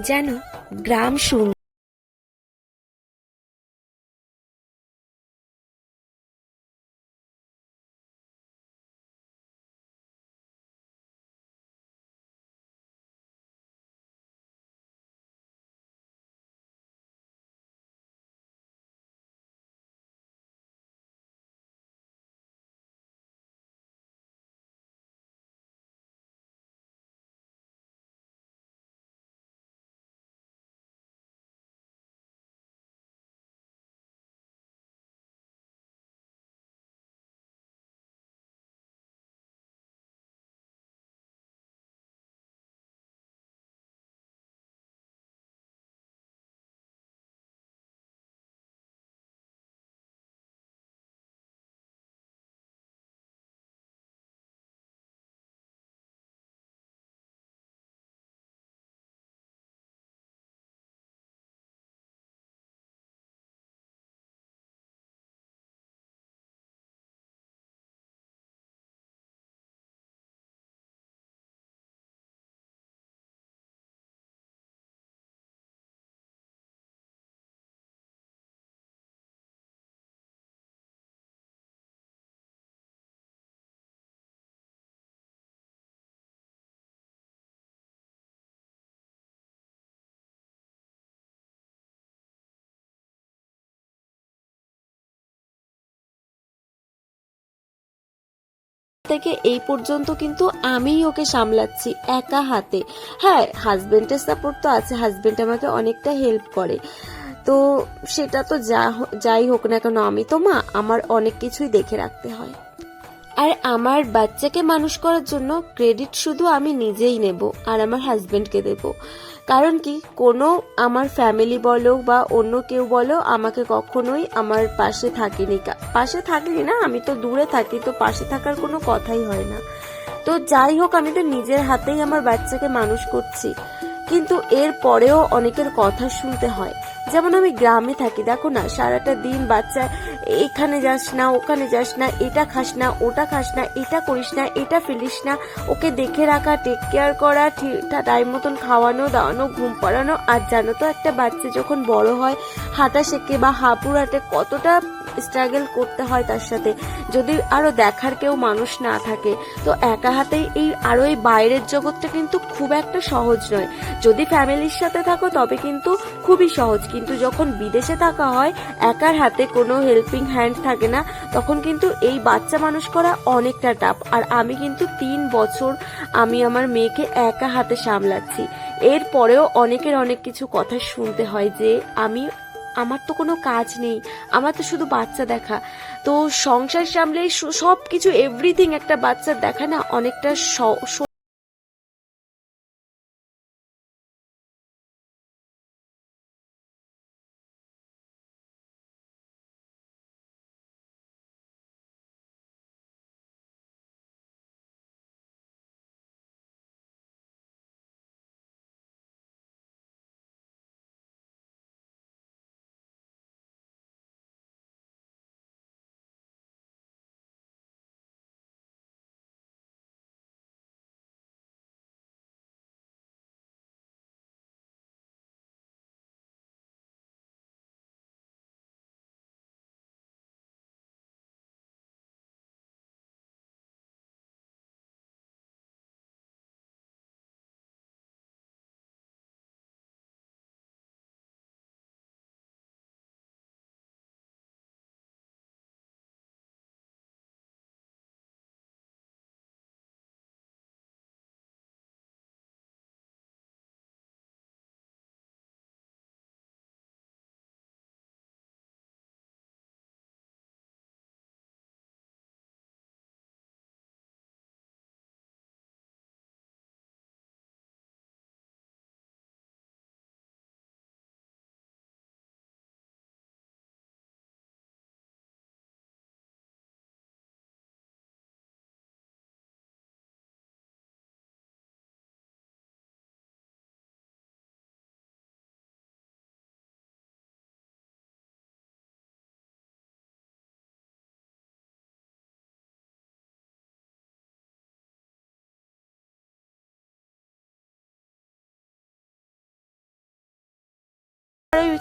যেন গ্রাম শূন্য। থেকে এই পর্যন্ত কিন্তু আমিই ওকে সামলাচ্ছি একা হাতে। হ্যাঁ, হাজবেন্ডের সাপোর্ট তো আছে, হাজবেন্ড আমাকে অনেকটা হেল্প করে। তো সেটা তো যাই হোক না কেন, আমি তো মা, আমার অনেক কিছুই দেখে রাখতে হয়। আর আমার বাচ্চাকে মানুষ করার জন্য ক্রেডিট শুধু আমি নিজেই নেব আর আমার হাজবেন্ডকে দেব। কারণ কি, কোনো আমার ফ্যামিলি বলো বা অন্য কেউ বলো আমাকে কখনোই আমার পাশে থাকেনি না, আমি তো দূরে থাকি, তো পাশে থাকার কোনো কথাই হয় না। তো যাই হোক, আমি তো নিজের হাতেই আমার বাচ্চাকে মানুষ করছি, কিন্তু এর পরেও অনেকের কথা শুনতে হয়। যেমন আমি গ্রামে থাকি, দেখো না, সারাটা দিন বাচ্চা এখানে যাস না, ওখানে যাস না, এটা খাস না, ওটা খাস না, এটা করিস না, এটা ফেলিস না, ওকে দেখে রাখা, টেক কেয়ার করা, টাইম মতন খাওয়ানো দাওয়ানো, ঘুম পাড়ানো। আর জানো তো, একটা বাচ্চা যখন বড় হয়, হাঁটা শেখে বা হাঁপুর হাঁটে, কতটা স্ট্রাগল করতে হয় তার সাথে। যদি আরো দেখার কেউ মানুষ না থাকে, তো একা হাতেই এই বাইরের জগৎটা কিন্তু খুব একটা সহজ নয়। যদি ফ্যামিলির সাথে থাকো তবে কিন্তু খুবই সহজ, কিন্তু যখন বিদেশে থাকা হয়, একার হাতে কোনো হেল্পিং হ্যান্ড থাকে না, তখন কিন্তু এই বাচ্চা মানুষ করা অনেকটা টাফ। আর আমি কিন্তু 3 বছর আমি আমার মেয়েকে একা হাতে সামলাচ্ছি। এরপরেও অনেকের অনেক কিছু কথা শুনতে হয় যে আমার তো কোনো কাজ নেই, আমার তো শুধু বাচ্চা দেখা। তো সংসার সামলে সব কিছু এভরিথিং একটা বাচ্চার দেখা না অনেকটা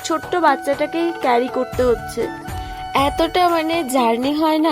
ছোট্ট বাচ্চাটাকে ক্যারি করতে হচ্ছে। এতটা মানে জার্নি হয় না।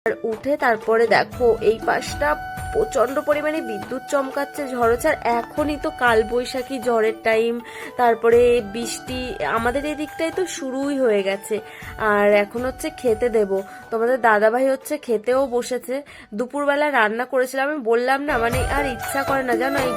আর উঠে তারপরে দেখো এই পাশটা প্রচন্ড পরিমাণে বিদ্যুৎ চমকাচ্ছে, ঝড়োঝাড়। এখনই তো কালবৈশাখী ঝড়ের টাইম, তারপরে বৃষ্টি আমাদের এদিকটায় তো শুরুই হয়ে গেছে। আর এখন হচ্ছে খেতে দেব, তোমাদের দাদাভাই হচ্ছে খেতেও বসেছে। দুপুরবেলা রান্না করেছিলাম, আমি বললাম না মানে আর ইচ্ছা করে না জানো এই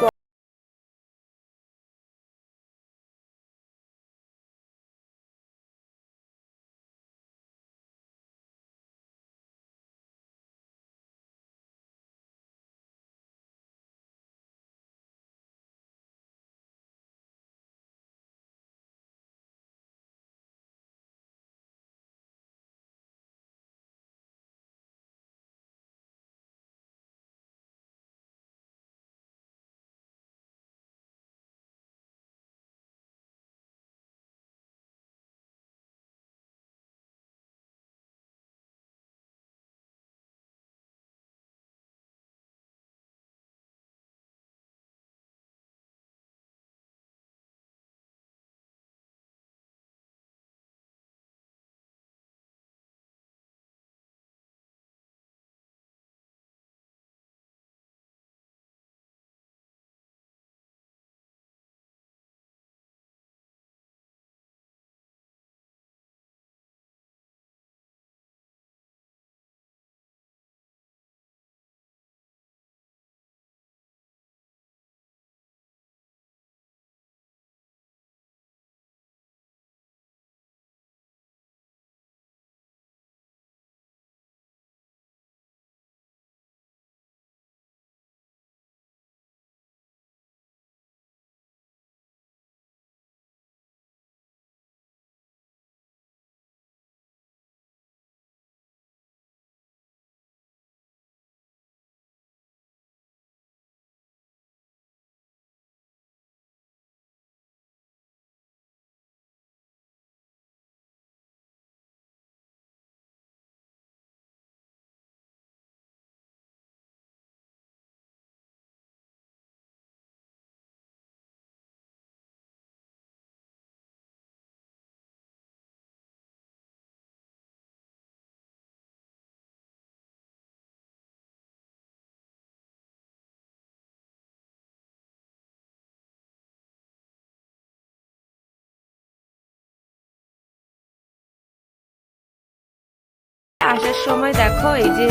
আসার সময় দেখো এই যে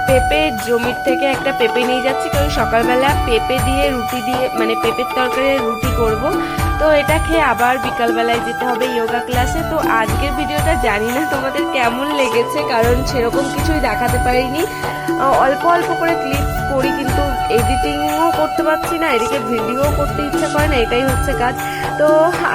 পেঁপে জমির থেকে একটা পেঁপে নিয়ে যাচ্ছি, কারণ সকালবেলা পেঁপে দিয়ে রুটি দিয়ে মানে পেঁপের তরকারি রুটি করব। তো এটা খেয়ে আবার বিকালবেলায় যেতে হবে যোগা ক্লাসে। তো আজকের ভিডিওটা জানি না তোমাদের কেমন লেগেছে, কারণ সেরকম কিছুই দেখাতে পারিনি, অল্প অল্প করে ক্লিপ করি, কিন্তু এডিটিংও করতে পারছি না, এদিকে ভিডিও করতে ইচ্ছা করে না, এটাই হচ্ছে কাজ। তো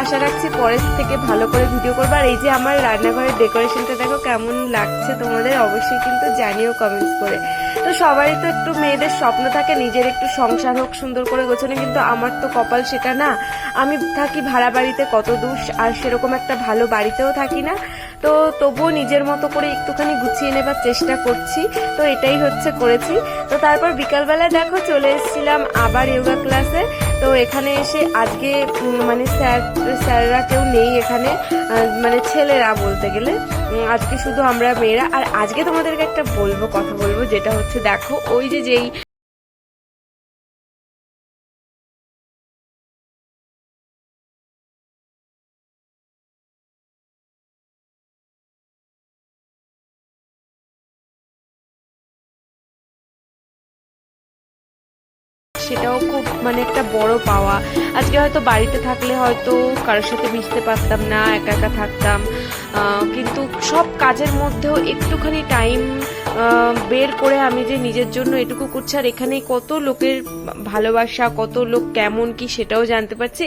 আশা রাখছি পরের থেকে ভালো করে ভিডিও করবো। আর এই যে আমার রান্নাঘরের ডেকোরেশনটা দেখো কেমন লাগছে তোমাদের, অবশ্যই কিন্তু জানিও কমেন্টস করে। তো সবারই তো একটু মেয়েদের স্বপ্ন থাকে নিজের একটু সংসার হোক সুন্দর করে গোছানো, কিন্তু আমার তো কপাল সেটা না। আমি থাকি ভাড়া বাড়িতে কত দূর, আর সেরকম একটা ভালো বাড়িতেও থাকি না। তো তবুও নিজের মতো করে একটুখানি গুছিয়ে নেবার চেষ্টা করছি, তো এটাই হচ্ছে করেছি। তো তারপর বিকালবেলায় দেখো চলে এসেছিলাম আবার যোগা ক্লাসে। তো এখানে এসে আজকে মানে স্যাররা কেউ নেই এখানে, মানে ছেলেরা বলতে গেলে, আজকে শুধু আমরা মেয়েরা। আর আজকে তোমাদেরকে একটা কথা বলবো, যেটা হচ্ছে দেখো ওই যেই সেটাও খুব মানে একটা বড় পাওয়া। আজকে হয়তো বাড়িতে থাকলে হয়তো কারোর সাথে মিশতে পারতাম না, একা একা থাকতাম, কিন্তু সব কাজের মধ্যেও একটুখানি টাইম বের করে আমি যে নিজের জন্য এটুকু করছি, আর এখানে কত লোকের ভালোবাসা, কত লোক কেমন কি সেটাও জানতে পারছি।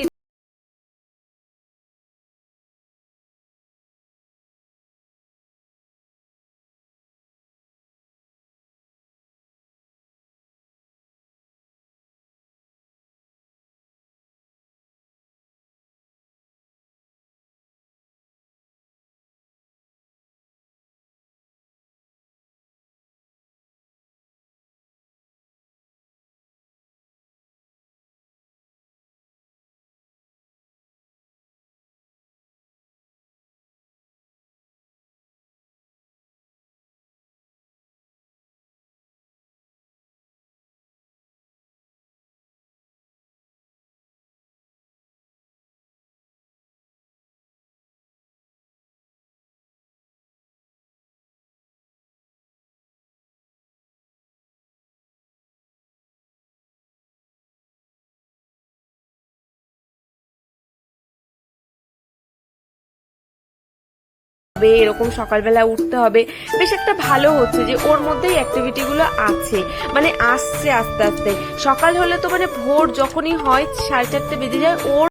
এরকম সকালবেলা উঠতে হবে, বেশ একটা ভালো হচ্ছে যে ওর মধ্যেই অ্যাক্টিভিটি গুলো আছে, মানে আসছে আস্তে আস্তে। সকাল হলে তো মানে ভোর যখনই হয় 4:30 বেজে যায়, ওর